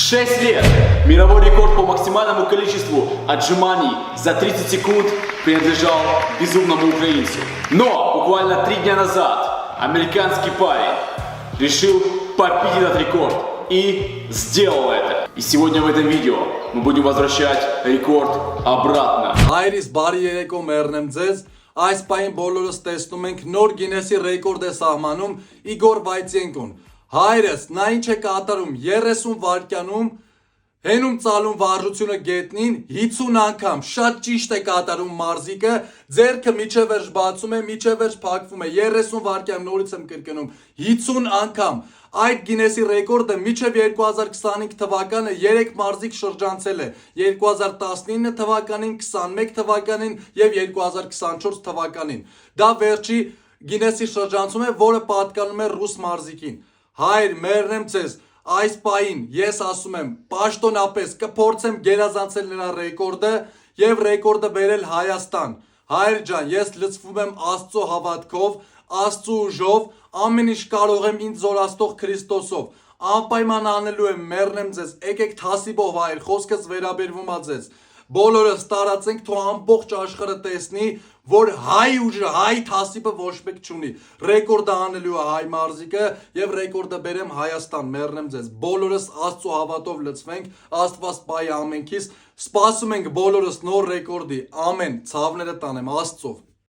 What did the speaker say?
6 лет. Мировой рекорд по максимальному количеству отжиманий за 30 секунд принадлежал безумному украинцу. Но буквально 3 дня назад американский парень решил побить этот рекорд и сделал это. И сегодня в этом видео мы будем возвращать рекорд обратно. Հայրիս բարի երեկո մեռնեմ ձեզ, այս պահին բոլորս տեսնում ենք նոր Գինեսի ռեկորդ է սահմանում Իգոր Վայցենկոն։ Հայրս նա ինչ է կատարում 30 վայրկյանում, հենում ծալում վարժությունը գետնին 50 անգամ, շատ ճիշտ է կատարում մարզիկը, ձեռքը միջև վերջ բացում է, միջև վերջ փակվում է, 30 վայրկյան նորից եմ կրկնում, 50 անգամ։ Այդ Գինեսի ռեկորդը միջև 2025 թվականը 3 մարզիկ շրջանցել է, 2019 թվականին, 21 թվականին և 2024 թվականին։ Դա վերջի Գինեսի շրջանցում է, որը պատկանում է ռուս մարզիկին։ Հայր, մեռնեմ ձեզ, այս պահին ես ասում եմ, պաշտոնապես կփորձեմ գերազանցել նրա ռեկորդը և ռեկորդը բերել Հայաստան։ Հայր ջան, ես լցվում եմ Աստծո հավատքով, Աստծո ուժով, ամեն ինչ կարող եմ ինձ զորացնող Քրիստոսով։ Անպայման անելու եմ, մեռնեմ ձեզ, եկեք թասիբով հայր, խոսքս վերաբերվում ա ձեզ։ Բոլորս տարածենք, թող ամբողջ աշխարհը տեսնի, որ հայ ուժը, հայ թասիբը ոչ մեկ չունի։ Ռեկորդը անելու է հայ մարզիկը եւ ռեկորդը բերեմ Հայաստան, մեռնեմ ձեզ։ Բոլորս Աստծո հավատով լցվենք, Աստված պահի ամենքիս։ Սպասում ենք բոլորս նոր ռեկորդի։ Ամեն, ցավները տանեմ Աստծով։